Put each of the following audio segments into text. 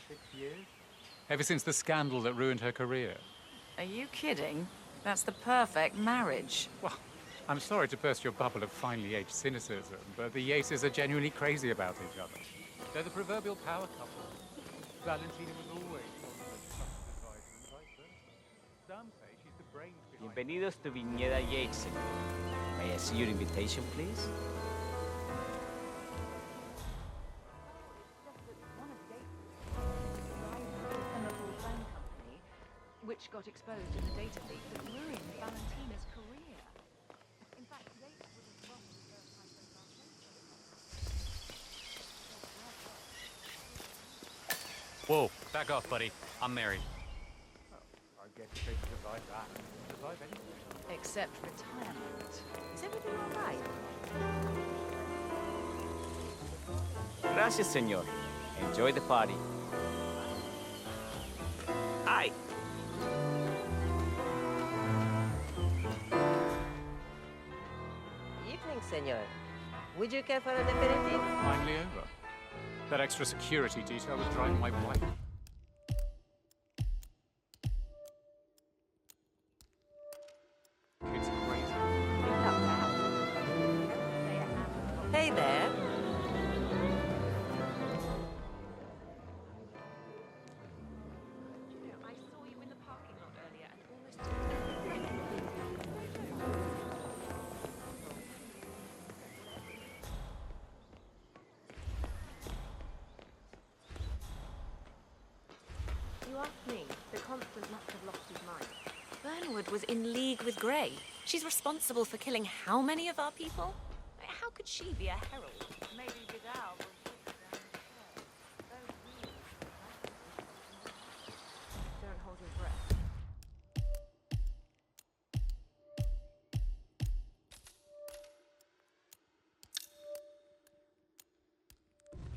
6 years? Ever since the scandal that ruined her career. Are you kidding? That's the perfect marriage. Well, I'm sorry to burst your bubble of finely aged cynicism, but the Yates are genuinely crazy about each other. They're the proverbial power couple. Valentina was always one of the trusted advisor and vice versa. Some say she's the brains behind... Bienvenidos to Viñedo Yates, señor. May I see your invitation, please? Which got exposed in the data leak that ruined Valentina's career. In fact, Yates was as wrong as Whoa, back off, buddy. I'm married. I guess they survive that. Survive anything. except retirement. Is everything all right? Gracias, señor. Enjoy the party. Hi. Evening, senor. Would you care for an aperitif? Finally over. That extra security detail was driving my wife. Kids are crazy. Hey there. I saw you in the parking lot earlier and almost... You asked me. The Constant must have lost his mind. Burnwood was in league with Grey. She's responsible for killing how many of our people? How could she be a herald? Maybe Vidal will... Don't hold your breath.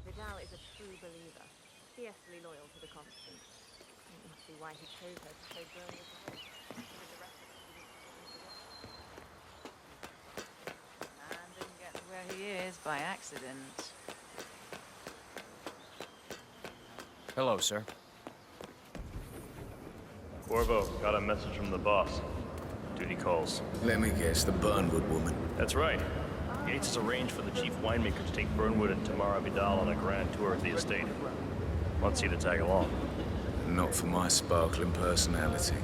Vidal is a true believer, fiercely loyal to the Constant. It must be why he chose her to play Burnwood the host. With the rest of us, Man didn't get to where he is by accident. Hello, sir. Corvo, got a message from the boss. Duty calls. Let me guess, the Burnwood woman. That's right. Yates has arranged for the chief winemaker to take Burnwood and Tamara Vidal on a grand tour of the estate. Wants you to tag along. Not for my sparkling personality.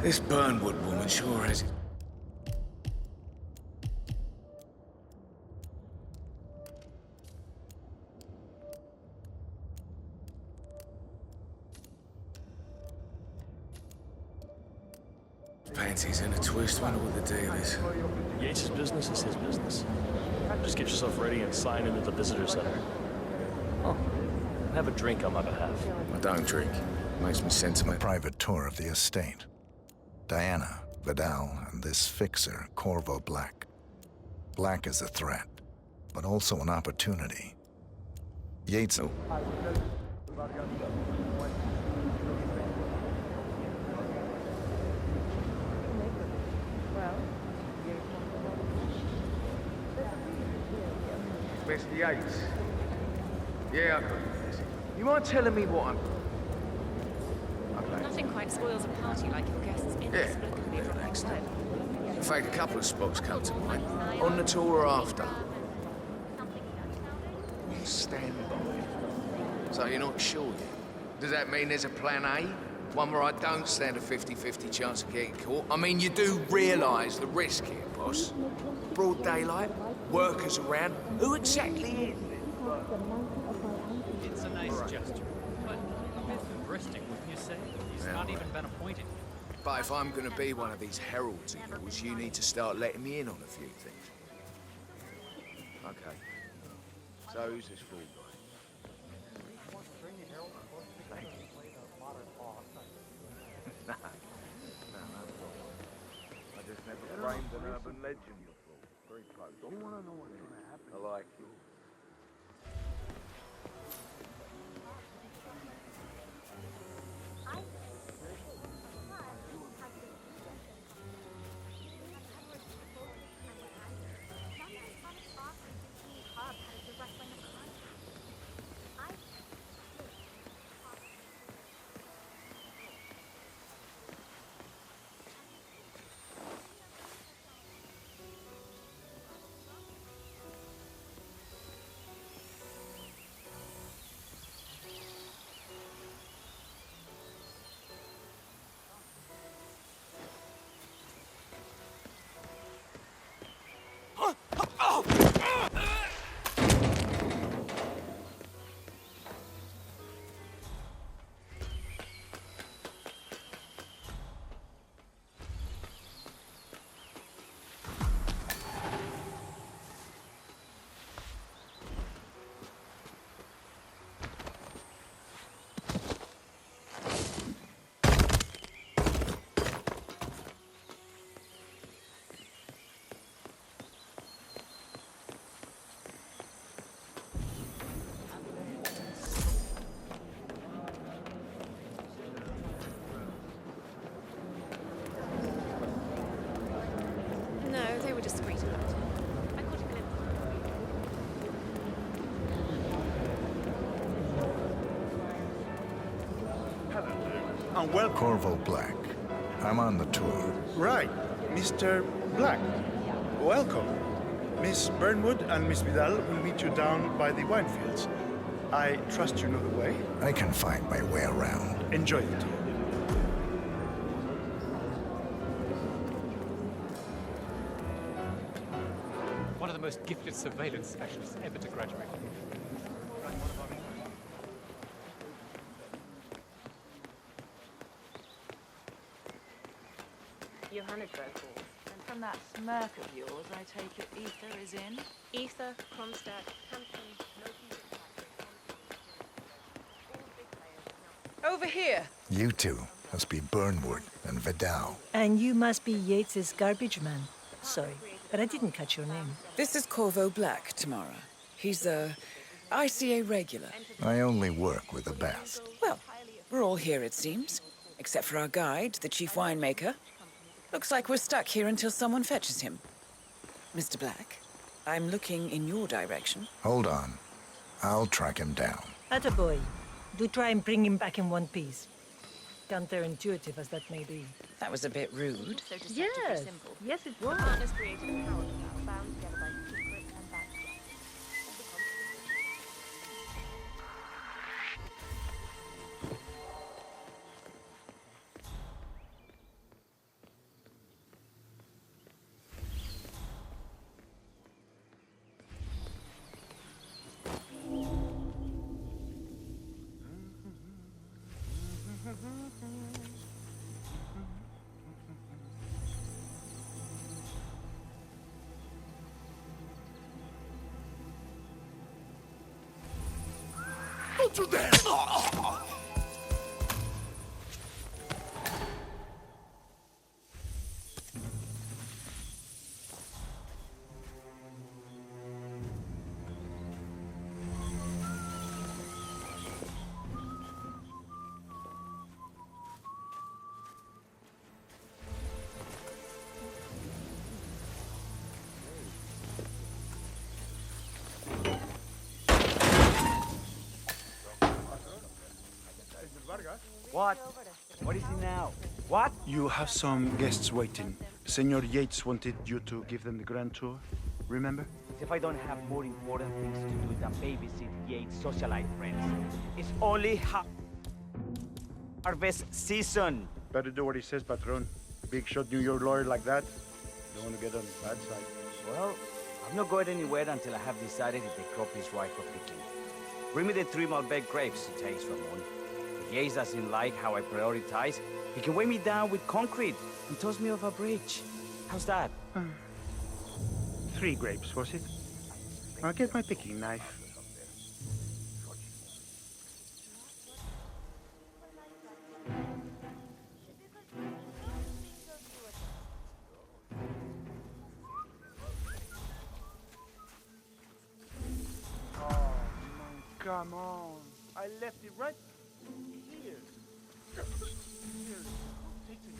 This Burnwood woman sure has it. Panties in a twist, wonder what the deal is. Yates' business is his business. Just get yourself ready and sign into the visitor center. Oh, have a drink on my behalf. I don't drink. Makes me sentimental. Private tour of the estate. Diana, Vidal, and this fixer, Corvo Black. Black is a threat, but also an opportunity. Yates... Oh. Mr. Yates. Yeah, I got this. You mind telling me what I'm... Okay. Nothing quite spoils a party like your guests inexplicably dropping dead. In fact, a couple of spots come to mind. On the tour or after? On standby. So you're not sure yet? Does that mean there's a plan A? One where I don't stand a 50-50 chance of getting caught? I mean, you do realise the risk here, boss. Broad daylight, workers around. Who exactly is it? It's a nice gesture, but a bit hubristic, wouldn't you say? He's not even been appointed. But if I'm going to be one of these heralds of yours, you need to start letting me in on a few things. Okay. So who's this fool guy? No, not at all. I just never framed an urban legend before. Very close. Don't want to know what's going to happen. I like you. and welcome. Corvo Black. I'm on the tour. Right, Mr. Black. Welcome. Miss Burnwood and Miss Vidal will meet you down by the wine fields. I trust you know the way. I can find my way around. Enjoy the tour. One of the most gifted surveillance specialists ever to graduate. Johannesburg Hall. And from that smirk of yours, I take it Ether is in? Ether, Kronstadt, Hampton, Loki, all big players now. Over here! You two must be Burnwood and Vidal. And you must be Yates's garbage man. Sorry, but I didn't catch your name. This is Corvo Black, Tamara. He's a ICA regular. I only work with the best. Well, we're all here, it seems. Except for our guide, the chief winemaker. Looks like we're stuck here until someone fetches him. Mr. Black, I'm looking in your direction. Hold on. I'll track him down. Attaboy. Do try and bring him back in one piece. Counterintuitive as that may be. That was a bit rude. So deceptively simple. Yes, it The was. partners created a Herald style, bound together by secret and backdrop. Don't you dare! What? What is it now? What? You have some guests waiting. Senor Yates wanted you to give them the grand tour. Remember? As if I don't have more important things to do than babysit Yates' socialite friends. It's only harvest season. Better do what he says, Patron. Big shot New York lawyer like that. Don't want to get on the bad side. Well, I'm not going anywhere until I have decided if the crop is ripe for picking. Bring me the 3 Malbec grapes to taste, Ramon. If Yates doesn't like how I prioritize, he can weigh me down with concrete and toss me off a bridge. How's that? 3 grapes, was it? I'll get my picking knife. Come on. I left it right here. Here. Take it.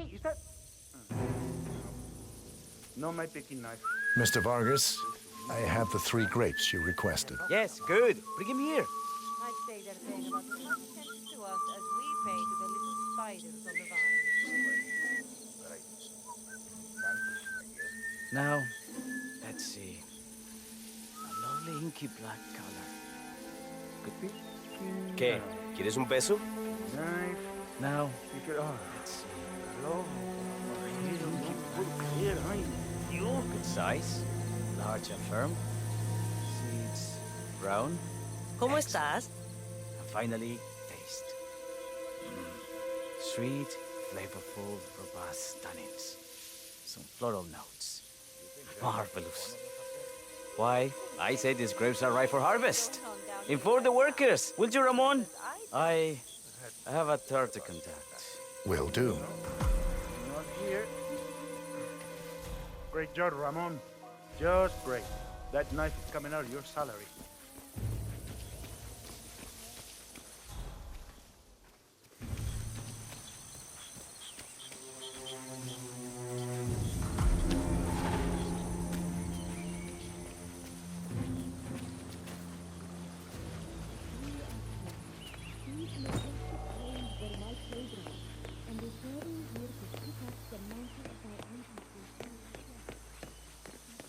Hey, is that... No, my picking knife. Mr. Vargas, I have the 3 grapes you requested. Yes, good. Bring him here. I'd say they're paying about as much attention to us as we pay to the little spiders on the vine. Now, let's see. A lovely inky black color. Could be. ¿Qué? ¿Quieres un peso? Knife. Now, You could... Oh, let's see. hello. Good size, large and firm. Seeds brown. ¿Cómo estás? And finally, taste. Sweet, flavorful, robust tannins. Some floral notes. Marvelous. Why, I say these grapes are ripe for harvest. Inform the workers, will you, Ramon? I have a third to contact. Will do. Not here. Great job, Ramon. Just great. That knife is coming out of your salary.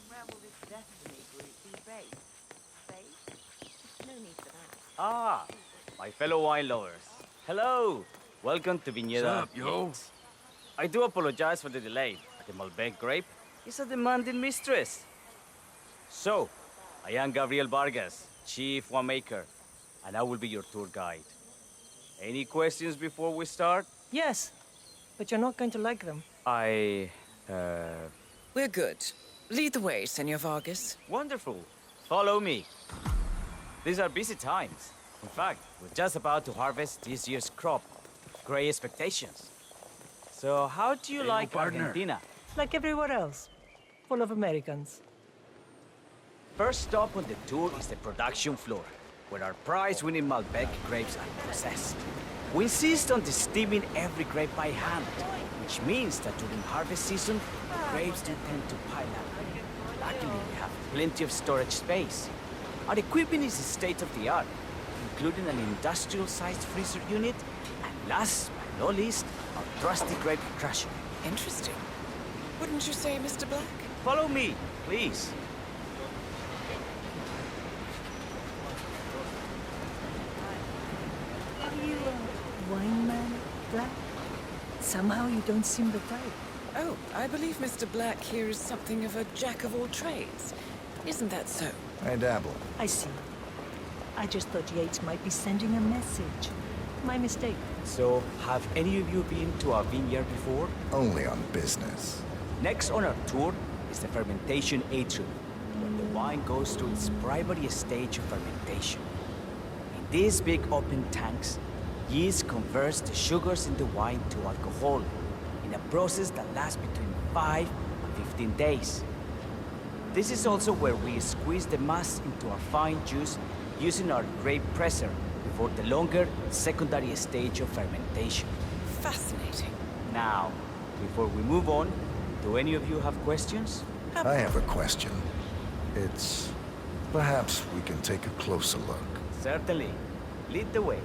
Where will this destiny group be based? Space? No need for that. Ah, my fellow wine lovers. Hello. Welcome to Viñedo What's up, yo? Yates. I do apologize for the delay. The Malbec grape is a demanding mistress. So, I am Gabriel Vargas, chief winemaker, and I will be your tour guide. Any questions before we start? Yes, but you're not going to like them. We're good. Lead the way, Senor Vargas. Wonderful. Follow me. These are busy times. In fact, we're just about to harvest this year's crop. Great expectations. So how do you like Argentina? Like everywhere else. Full of Americans. First stop on the tour is the production floor, where our prize-winning Malbec grapes are processed. We insist on steaming every grape by hand, which means that during harvest season, the grapes do tend to pile up. Luckily, we have plenty of storage space. Our equipment is state-of-the-art, including an industrial-sized freezer unit, and last but not least, our trusty grape crusher. Interesting. Wouldn't you say, Mr. Black? Follow me, please. Are you a wine man, Black? Somehow you don't seem the type. Oh, I believe Mr. Black here is something of a jack of all trades. Isn't that so? I dabble. I see. I just thought Yates might be sending a message. My mistake. So, have any of you been to our vineyard before? Only on business. Next on our tour is the fermentation atrium, where the wine goes through its primary stage of fermentation. In these big open tanks, yeast converts the sugars in the wine to alcohol, in a process that lasts between 5 and 15 days. This is also where we squeeze the mass into our fine juice using our grape presser before the longer secondary stage of fermentation. Fascinating. Now, before we move on, do any of you have questions? I have a question. It's... perhaps we can take a closer look. Certainly. Lead the way.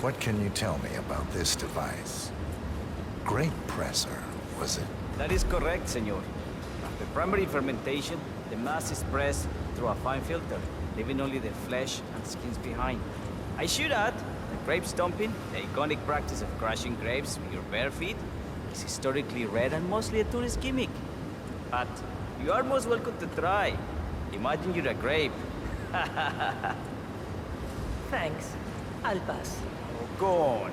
What can you tell me about this device? Grape presser, was it? That is correct, senor. After primary fermentation, the mass is pressed through a fine filter, leaving only the flesh and skins behind. I should add that grape stomping, the iconic practice of crushing grapes with your bare feet, is historically rare and mostly a tourist gimmick. But you are most welcome to try. Imagine you're a grape. Thanks. I'll pass. Oh, go on.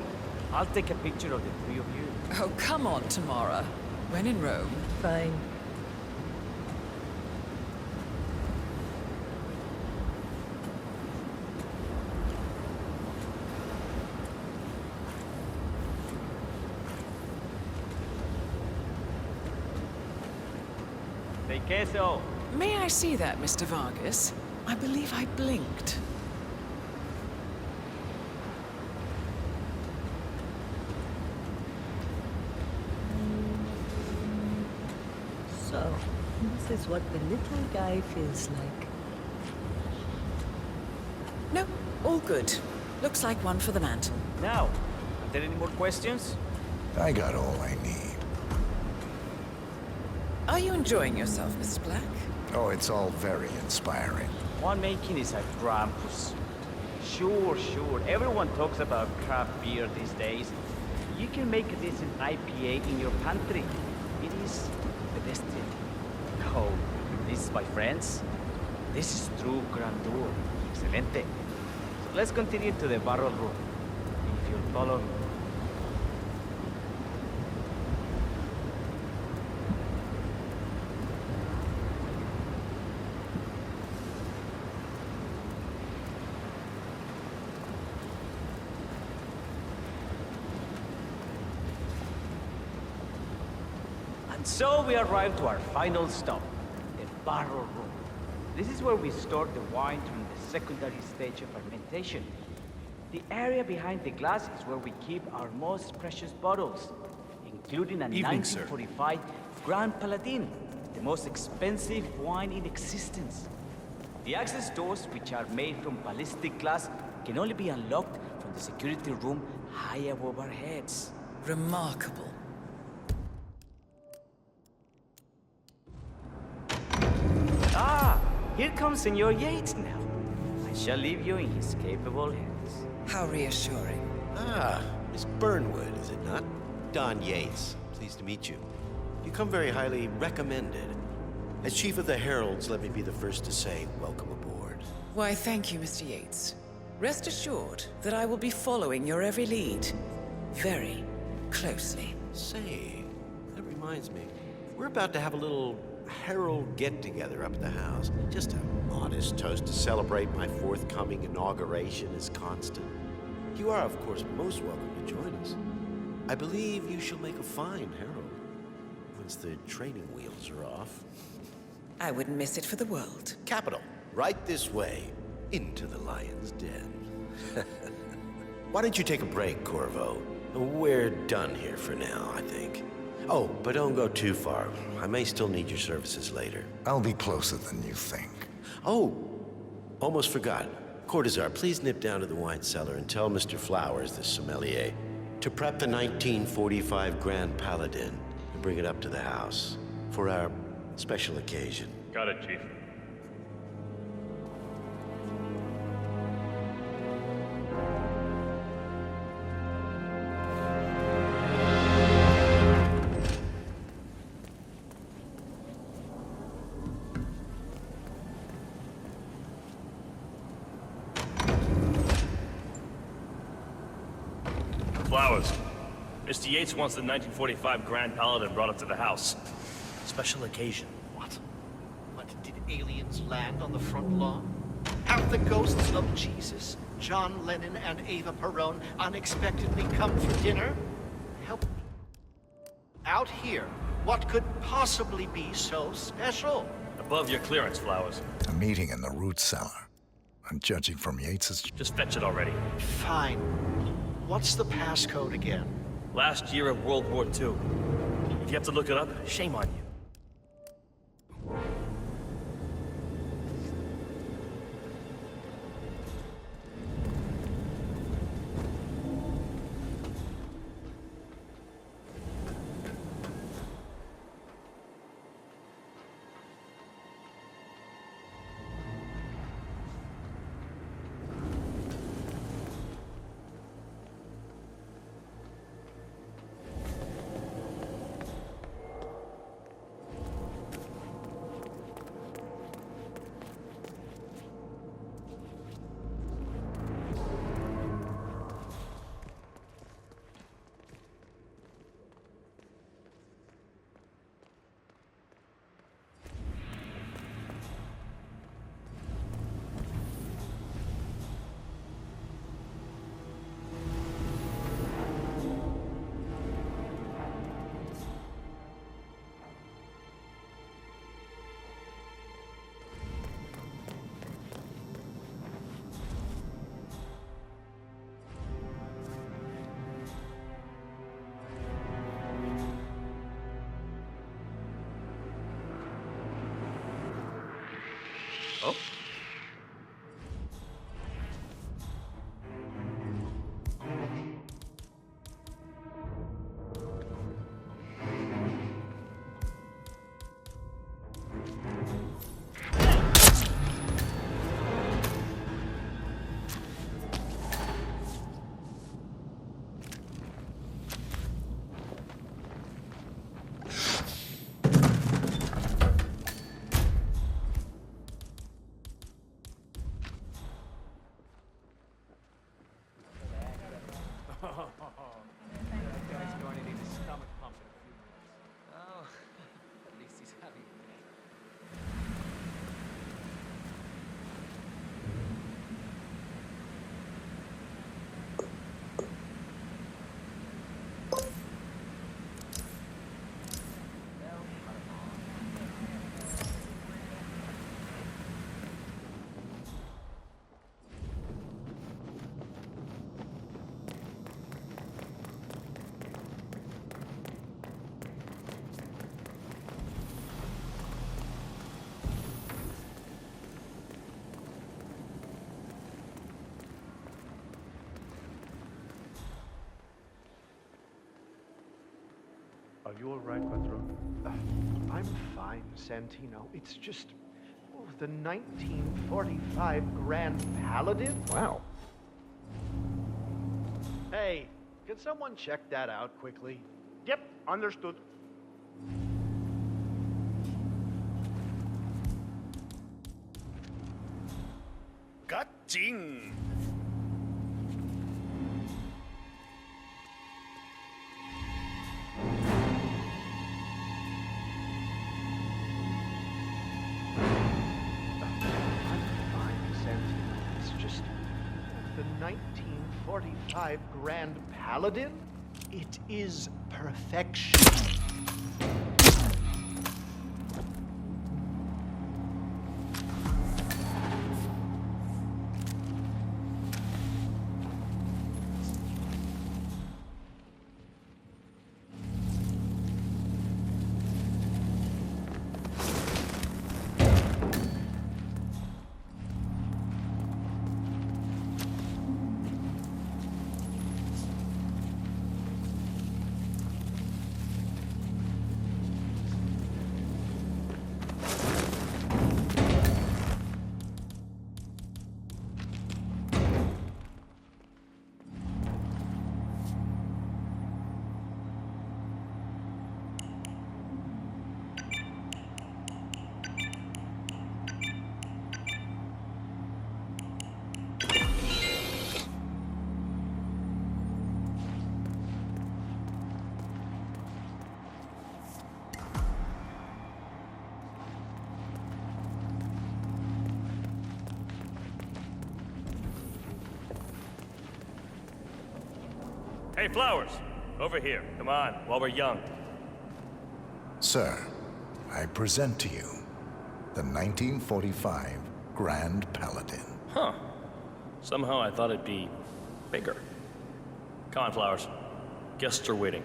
I'll take a picture of the three of you. Oh, come on, Tamara. When in Rome. Fine. De queso. May I see that, Mr. Vargas? I believe I blinked. So, this is what the little guy feels like. No, all good. Looks like one for the mantle. Now, are there any more questions? I got all I need. Are you enjoying yourself, Mr. Black? Oh, it's all very inspiring. Winemaking is a Krampus. Sure. Everyone talks about craft beer these days. You can make a decent IPA in your pantry. It is pedestrian. No, this, my friends, this is true grandeur. Excelente. So let's continue to the barrel room. If you'll follow me. And so we arrive to our final stop, the barrel room. This is where we store the wine during the secondary stage of fermentation. The area behind the glass is where we keep our most precious bottles, including a Evening, 1945 Grand Paladin, the most expensive wine in existence. The access doors, which are made from ballistic glass, can only be unlocked from the security room high above our heads. Remarkable. Here comes Senor Yates now. I shall leave you in his capable hands. How reassuring. Ah, Miss Burnwood, is it not? Don Yates. Pleased to meet you. You come very highly recommended. As Chief of the Heralds, let me be the first to say welcome aboard. Why, thank you, Mr. Yates. Rest assured that I will be following your every lead. Very closely. Say, that reminds me. We're about to have a little Herald get-together up at the house. Just a modest toast to celebrate my forthcoming inauguration as Constant. You are, of course, most welcome to join us. I believe you shall make a fine Herald, once the training wheels are off. I wouldn't miss it for the world. Capital. Right this way, into the lion's den. Why don't you take a break, Corvo? We're done here for now, I think. Oh, but don't go too far. I may still need your services later. I'll be closer than you think. Oh, almost forgot. Cortazar, please nip down to the wine cellar and tell Mr. Flowers, the sommelier, to prep the 1945 Grand Paladin and bring it up to the house for our special occasion. Got it, Chief. Flowers. Mr. Yates wants the 1945 Grand Paladin brought up to the house. Special occasion. What? Did aliens land on the front lawn? Have the ghosts of Jesus, John Lennon, and Eva Perón unexpectedly come for dinner? Help me. Out here, what could possibly be so special? Above your clearance, Flowers. A meeting in the root cellar. And judging from Yates's... Just fetch it already. Fine. What's the passcode again? Last year of World War II. If you have to look it up, shame on you. Oh? Are you all right, Patron? I'm fine, Santino. It's just the 1945 Grand Paladin? Wow. Hey, can someone check that out quickly? Yep, understood. Got-ting! The 1945 Grand Paladin? It is perfection. Hey, Flowers! Over here. Come on, while we're young. Sir, I present to you the 1945 Grand Paladin. Huh. Somehow I thought it'd be bigger. Come on, Flowers. Guests are waiting.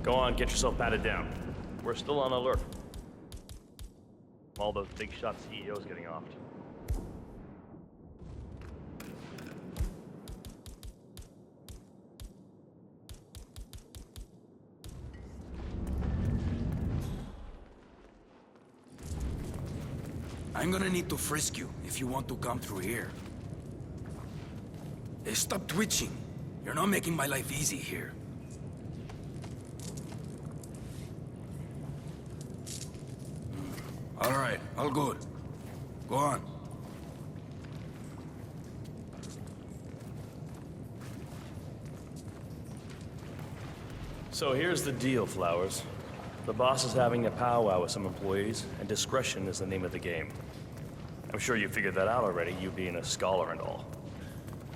Go on, get yourself patted down. We're still on alert. All those big shot CEOs getting offed. I'm gonna need to frisk you if you want to come through here. Hey, stop twitching. You're not making my life easy here. All right, all good. Go on. So here's the deal, Flowers. The boss is having a powwow with some employees, and discretion is the name of the game. I'm sure you figured that out already, you being a scholar and all.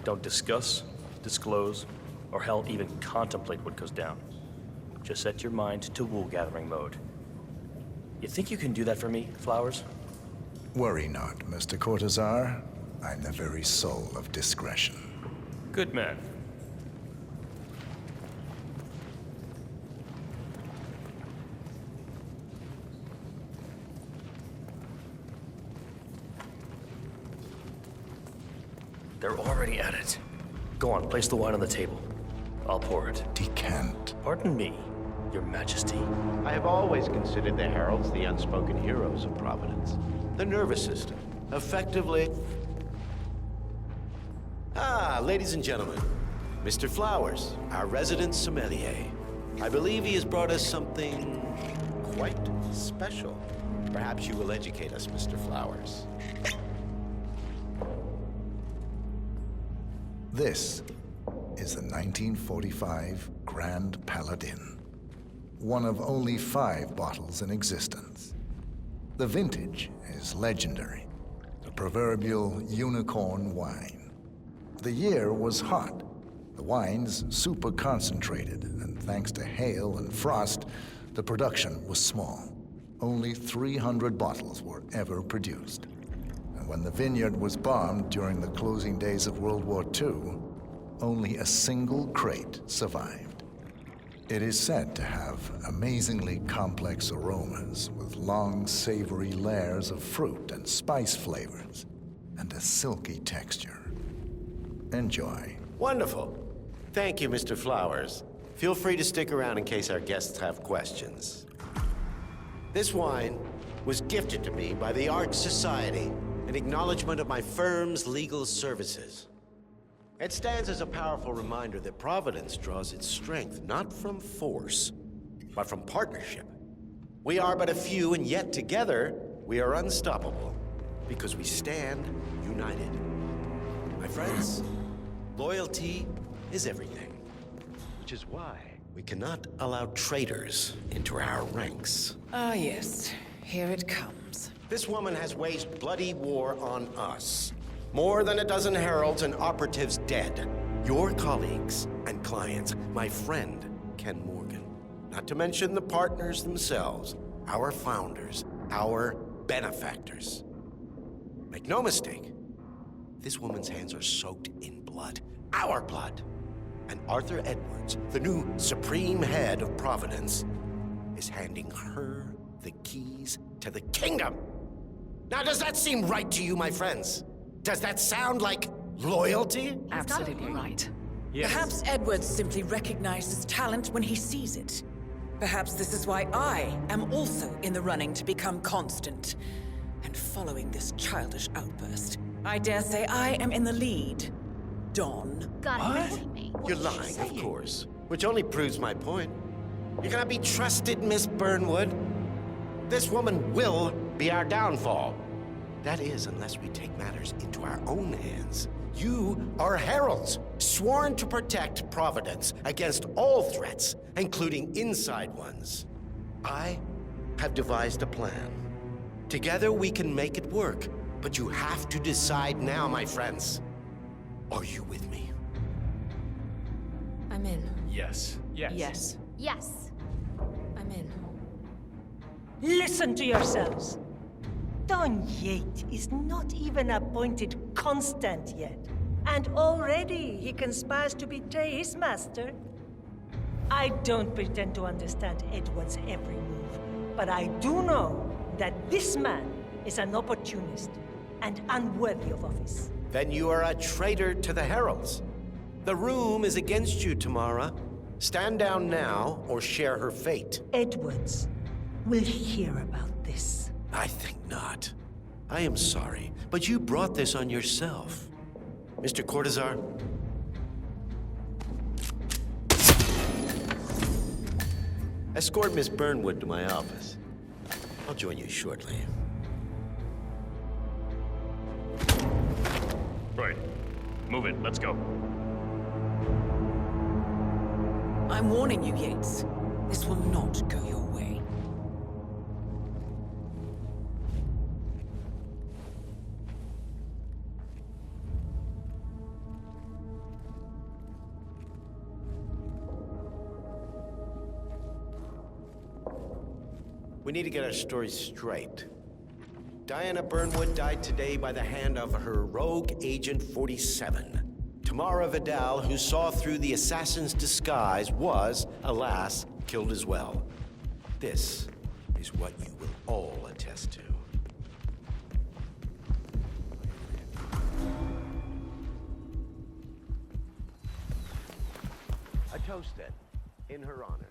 Don't discuss, disclose, or hell, even contemplate what goes down. Just set your mind to wool-gathering mode. You think you can do that for me, Flowers? Worry not, Mr. Cortazar. I'm the very soul of discretion. Good man. They're already at it. Go on, place the wine on the table. I'll pour it. Decant. Pardon me, Your Majesty. I have always considered the Heralds the unspoken heroes of Providence. The nervous system, effectively... Ah, ladies and gentlemen, Mr. Flowers, our resident sommelier. I believe he has brought us something quite special. Perhaps you will educate us, Mr. Flowers. This is the 1945 Grand Paladin, one of only 5 bottles in existence. The vintage is legendary, the proverbial unicorn wine. The year was hot, the wine's super concentrated, and thanks to hail and frost, the production was small. Only 300 bottles were ever produced. And when the vineyard was bombed during the closing days of World War II, only a single crate survived. It is said to have amazingly complex aromas with long, savory layers of fruit and spice flavors, and a silky texture. Enjoy. Wonderful. Thank you, Mr. Flowers. Feel free to stick around in case our guests have questions. This wine was gifted to me by the Art Society in acknowledgement of my firm's legal services. It stands as a powerful reminder that Providence draws its strength not from force, but from partnership. We are but a few, and yet together we are unstoppable because we stand united. My friends, loyalty is everything, which is why we cannot allow traitors into our ranks. Ah, yes. Here it comes. This woman has waged bloody war on us. More than a dozen heralds and operatives dead. Your colleagues and clients, my friend, Ken Morgan. Not to mention the partners themselves, our founders, our benefactors. Make no mistake, this woman's hands are soaked in blood. Our blood. And Arthur Edwards, the new supreme head of Providence, is handing her the keys to the kingdom. Now, does that seem right to you, my friends? Does that sound like loyalty? Absolutely right. Yes. Perhaps Edwards simply recognizes talent when he sees it. Perhaps this is why I am also in the running to become constant. And following this childish outburst, I dare say I am in the lead. Don. You're lying, of course. Which only proves my point. You cannot be trusted, Miss Burnwood. This woman will be our downfall. That is, unless we take matters into our own hands. You are heralds, sworn to protect Providence against all threats, including inside ones. I have devised a plan. Together we can make it work, but you have to decide now, my friends. Are you with me? I'm in. Yes. Yes. Yes. Yes. I'm in. Listen to yourselves. Don Yates is not even appointed constant yet. And already he conspires to betray his master. I don't pretend to understand Edward's every move, but I do know that this man is an opportunist and unworthy of office. Then you are a traitor to the Heralds. The room is against you, Tamara. Stand down now or share her fate. Edwards will hear about this. I think not. I am sorry, but you brought this on yourself. Mr. Cortazar? Escort Miss Burnwood to my office. I'll join you shortly. Right. Move it. Let's go. I'm warning you, Yates. This will not go your way. We need to get our story straight. Diana Burnwood died today by the hand of her rogue Agent 47. Tamara Vidal, who saw through the assassin's disguise, was, alas, killed as well. This is what you will all attest to. A toast, then, in her honor.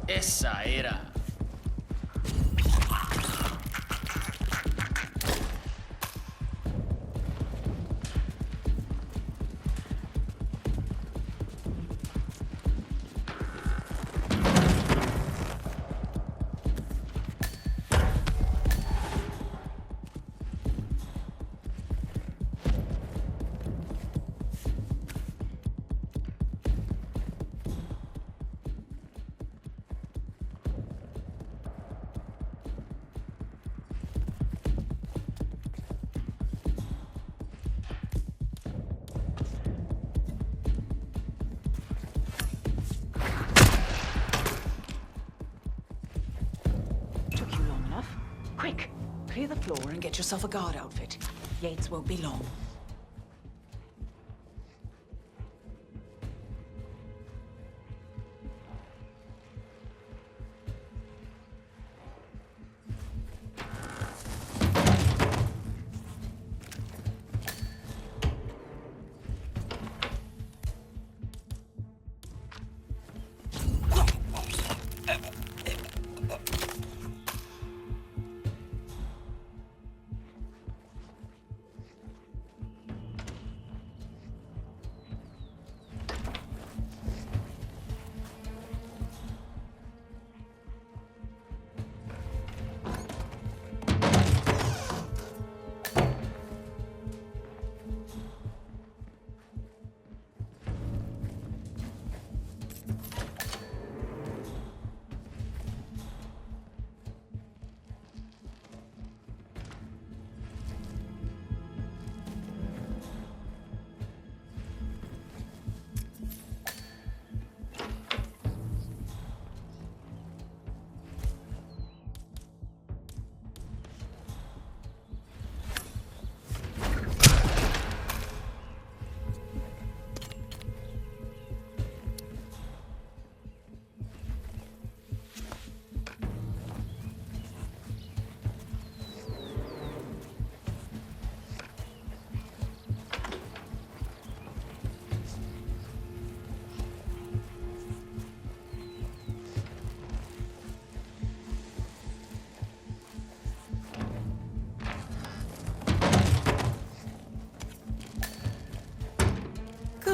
Esa era. Quick! Clear the floor and get yourself a guard outfit. Yates won't be long.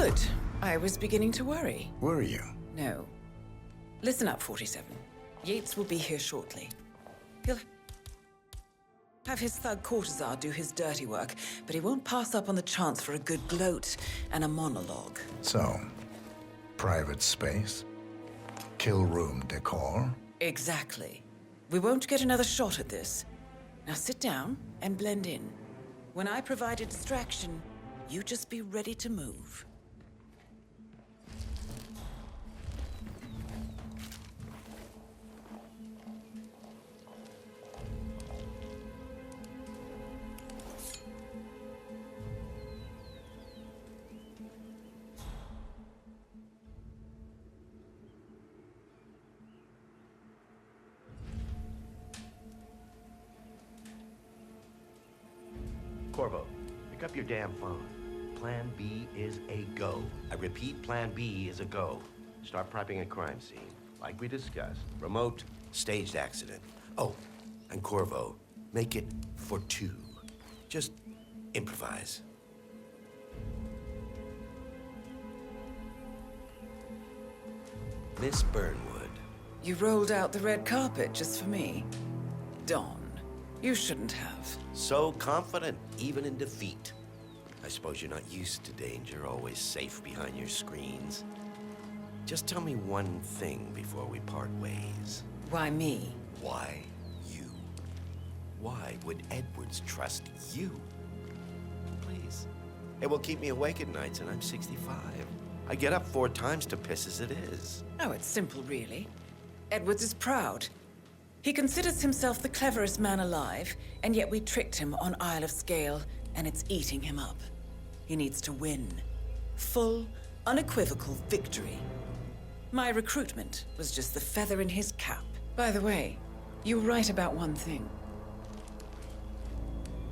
Good. I was beginning to worry. Were you? No. Listen up, 47. Yates will be here shortly. Have his thug courtesan do his dirty work, but he won't pass up on the chance for a good gloat and a monologue. So, private space? Kill room decor? Exactly. We won't get another shot at this. Now sit down and blend in. When I provide a distraction, you just be ready to move. Corvo, pick up your damn phone. Plan B is a go. I repeat, Plan B is a go. Start prepping a crime scene, like we discussed. Remote, staged accident. Oh, and Corvo, make it for 2. Just improvise. Miss Burnwood. You rolled out the red carpet just for me. Don, you shouldn't have. So confident, even in defeat. I suppose you're not used to danger, always safe behind your screens. Just tell me one thing before we part ways. Why me? Why you? Why would Edwards trust you? Please. It will keep me awake at nights, and I'm 65. I get up 4 times to piss as it is. Oh, it's simple, really. Edwards is proud. He considers himself the cleverest man alive, and yet we tricked him on Isle of Scale, and it's eating him up. He needs to win. Full, unequivocal victory. My recruitment was just the feather in his cap. By the way, you were right about one thing.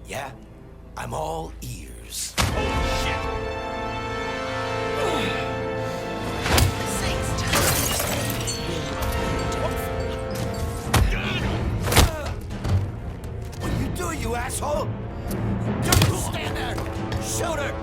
Yeah? I'm all ears. What are you doing, you asshole? Don't stand there! Shoot her!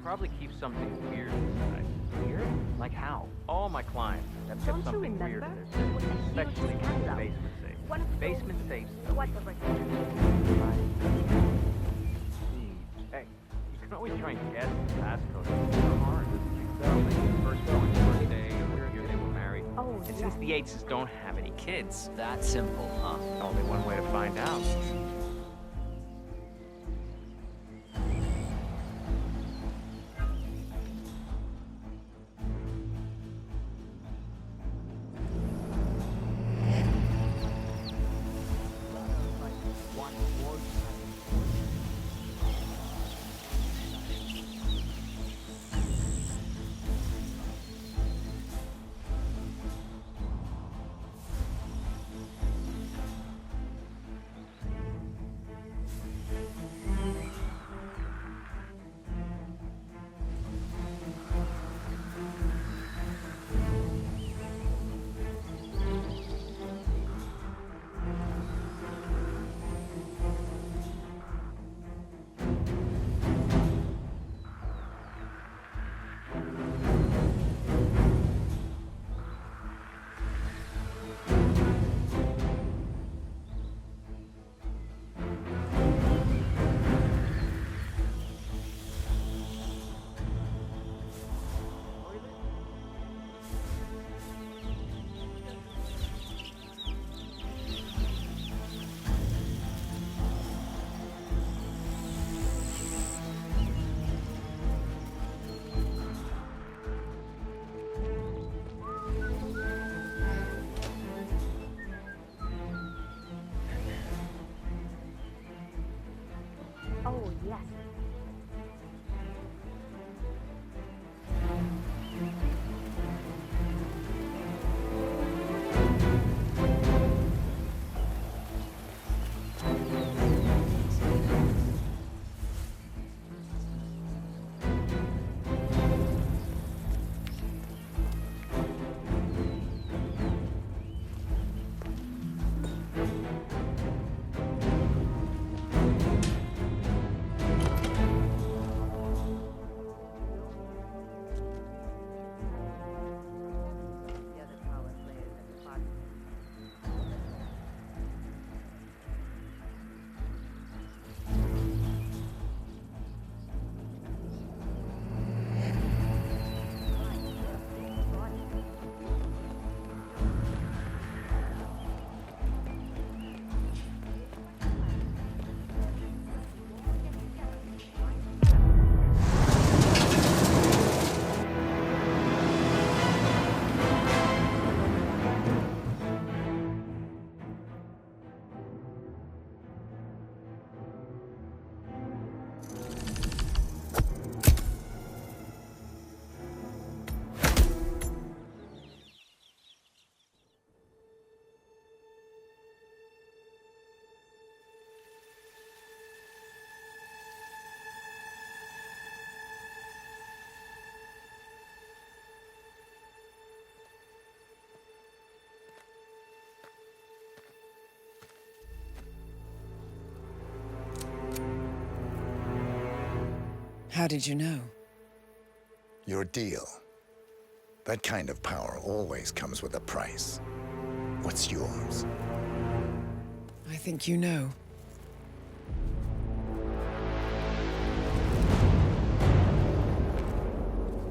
Probably keep something weird inside. Weird? Like how? All my clients have kept something weird in their system, especially the basement safe. Basement safes. Hey, you can always try and guess the passcode. It's so hard. First going, first day, where here they were married. Oh, and since the Yateses don't have any kids, that simple, huh? Only one way to find out. How did you know? Your deal. That kind of power always comes with a price. What's yours? I think you know.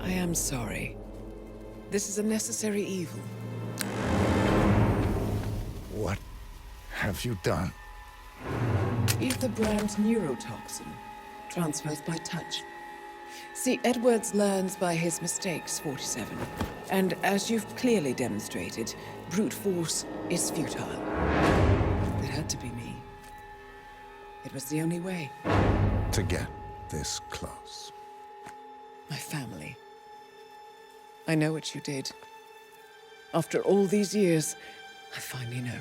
I am sorry. This is a necessary evil. What have you done? Ether brand neurotoxin. Transfers by touch. See, Edwards learns by his mistakes, 47. And as you've clearly demonstrated, brute force is futile. It had to be me. It was the only way. To get this close. My family. I know what you did. After all these years, I finally know.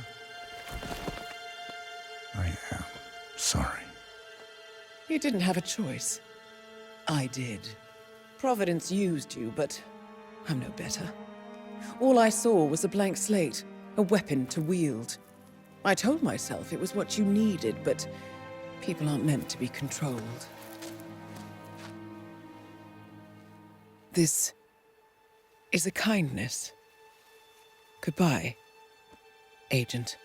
I am sorry. You didn't have a choice. I did. Providence used you, but I'm no better. All I saw was a blank slate, a weapon to wield. I told myself it was what you needed, but people aren't meant to be controlled. This is a kindness. Goodbye, Agent.